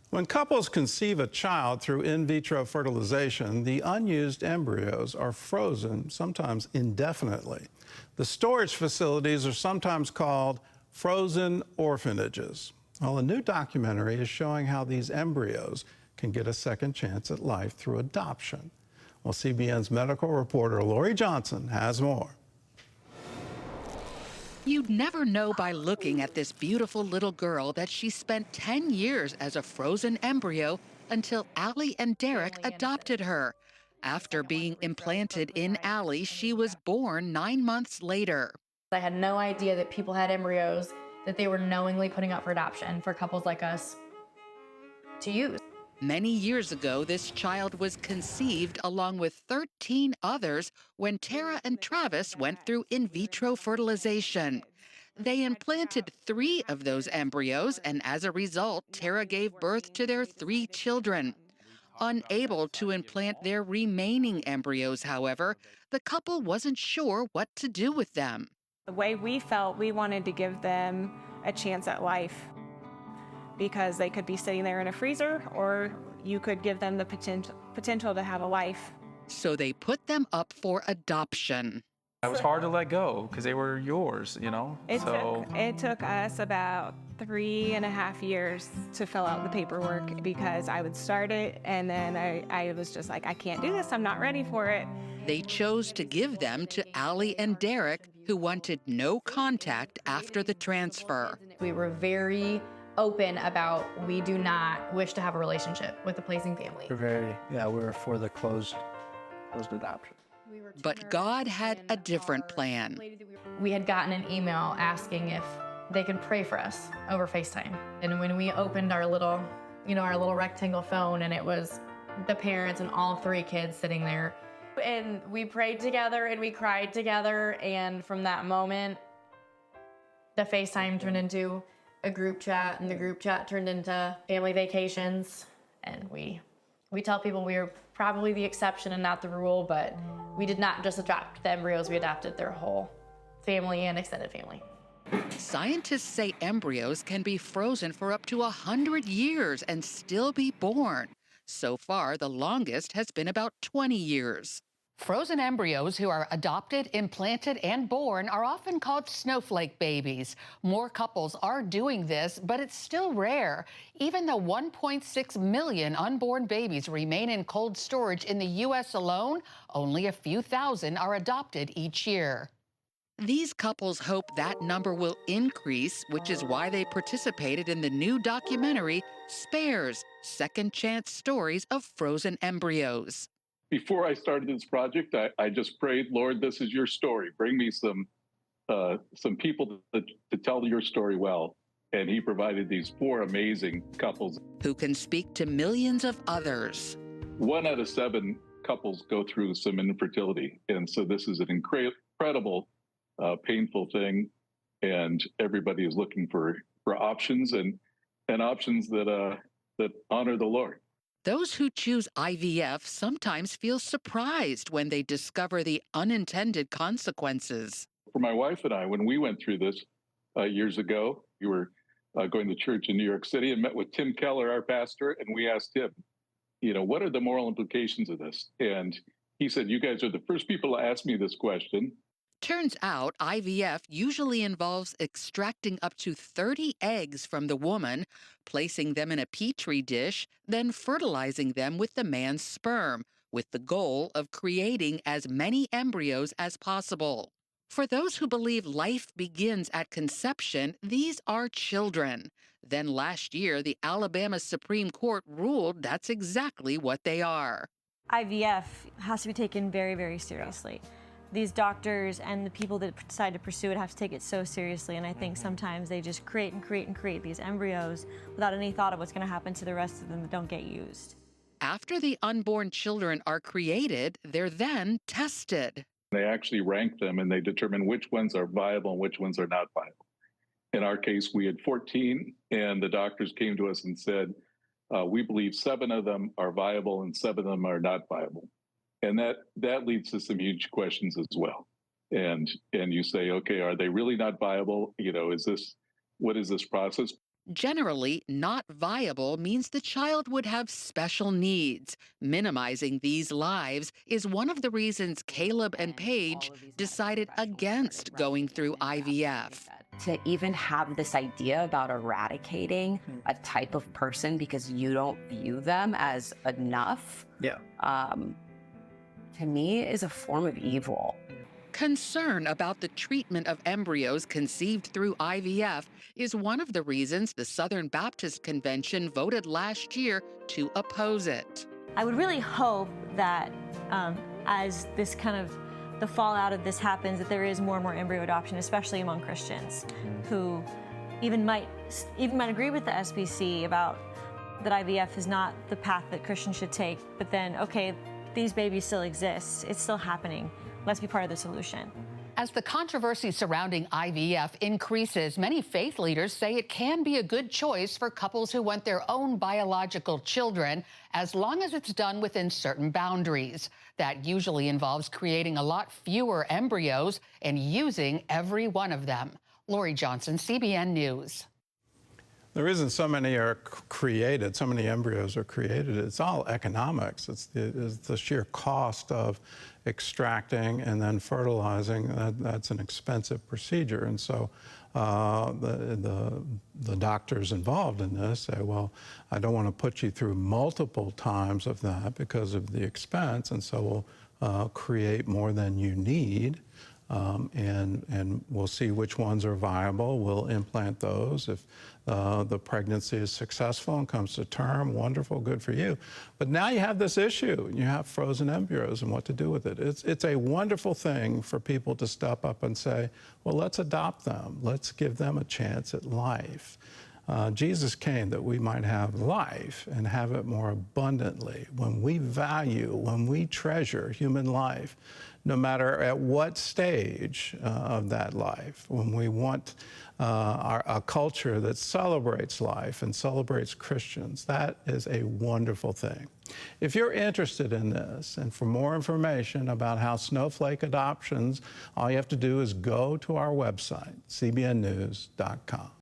When couples conceive a child through in vitro fertilization, the unused embryos are frozen, sometimes indefinitely. The storage facilities are sometimes called frozen orphanages. Well, a new documentary is showing how these embryos can get a second chance at life through adoption. Well, CBN's medical reporter Lori Johnson has more. You'd never know by looking at this beautiful little girl that she spent 10 years as a frozen embryo until Allie and Derek adopted her. After being implanted in Allie, she was born 9 months later. I had no idea that people had embryos that they were knowingly putting up for adoption for couples like us to use. Many years ago, this child was conceived along with 13 others when Tara and Travis went through in vitro fertilization. They implanted 3 of those embryos, and as a result, Tara gave birth to their 3 children. Unable to implant their remaining embryos, however, the couple wasn't sure what to do with them. The way we felt, we wanted to give them a chance at life, because they could be sitting there in a freezer, or you could give them the potential to have a life. So they put them up for adoption. It was hard to let go because they were yours, you know? It took us about 3.5 years to fill out the paperwork, because I would start it and then I was just like, I can't do this, I'm not ready for it. They chose to give them to Allie and Derek, who wanted no contact after the transfer. We were very open about we do not wish to have a relationship with the placing family. We're for the closed adoption. But God had a different plan. We had gotten an email asking if they could pray for us over FaceTime. And when we opened our little rectangle phone, and it was the parents and all 3 kids sitting there, and we prayed together and we cried together, and from that moment, the FaceTime turned into a group chat, and the group chat turned into family vacations. And we tell people we were probably the exception and not the rule, but we did not just adopt the embryos, we adopted their whole family and extended family. Scientists say embryos can be frozen for up to 100 years and still be born. So far, the longest has been about 20 years. Frozen embryos who are adopted, implanted, and born are often called snowflake babies. More couples are doing this, but it's still rare. Even though 1.6 million unborn babies remain in cold storage in the U.S. alone, only a few thousand are adopted each year. These couples hope that number will increase, which is why they participated in the new documentary, Spares, Second Chance Stories of Frozen Embryos. Before I started this project, I just prayed, Lord, this is your story. Bring me some people to tell your story well. And he provided these 4 amazing couples Who can speak to millions of others. 1 out of 7 couples go through some infertility. And so this is an incredible, painful thing. And everybody is looking for options and options that honor the Lord. Those who choose IVF sometimes feel surprised when they discover the unintended consequences. For my wife and I, when we went through this years ago, we were going to church in New York City and met with Tim Keller, our pastor, and we asked him, what are the moral implications of this? And he said, you guys are the first people to ask me this question. Turns out IVF usually involves extracting up to 30 eggs from the woman, placing them in a petri dish, then fertilizing them with the man's sperm, with the goal of creating as many embryos as possible. For those who believe life begins at conception, these are children. Then last year, the Alabama Supreme Court ruled that's exactly what they are. IVF has to be taken very, very seriously. These doctors and the people that decide to pursue it have to take it so seriously, and I think sometimes they just create these embryos without any thought of what's going to happen to the rest of them that don't get used. After the unborn children are created, they're then tested. They actually rank them and they determine which ones are viable and which ones are not viable. In our case, we had 14, and the doctors came to us and said, we believe 7 of them are viable and 7 of them are not viable. And that leads to some huge questions as well. And you say, okay, are they really not viable? What is this process? Generally, not viable means the child would have special needs. Minimizing these lives is one of the reasons Caleb and Paige decided against going through IVF. To even have this idea about eradicating a type of person because you don't view them as enough, to me, is a form of evil. Concern about the treatment of embryos conceived through IVF is one of the reasons the Southern Baptist Convention voted last year to oppose it. I would really hope that as this kind of the fallout of this happens, that there is more and more embryo adoption, especially among Christians, who even might agree with the SBC about that IVF is not the path that Christians should take. But then, okay, these babies still exist; it's still happening. Let's be part of the solution. As the controversy surrounding IVF increases, many faith leaders say it can be a good choice for couples who want their own biological children, as long as it's done within certain boundaries. That usually involves creating a lot fewer embryos and using every one of them. Lori Johnson, CBN News. The reason so many are created, so many embryos are created, it's all economics. It's the sheer cost of extracting and then fertilizing. That's an expensive procedure. And so the doctors involved in this say, well, I don't want to put you through multiple times of that because of the expense, and so we'll create more than you need. And we'll see which ones are viable. We'll implant those. If the pregnancy is successful and comes to term, wonderful, good for you. But now you have this issue. You have frozen embryos and what to do with it. It's a wonderful thing for people to step up and say, well, let's adopt them. Let's give them a chance at life. Jesus came that we might have life and have it more abundantly. When we value, when we treasure human life, no matter at what stage of that life, when we want a culture that celebrates life and celebrates Christians, that is a wonderful thing. If you're interested in this, and for more information about how Snowflake adoptions, all you have to do is go to our website, cbnnews.com.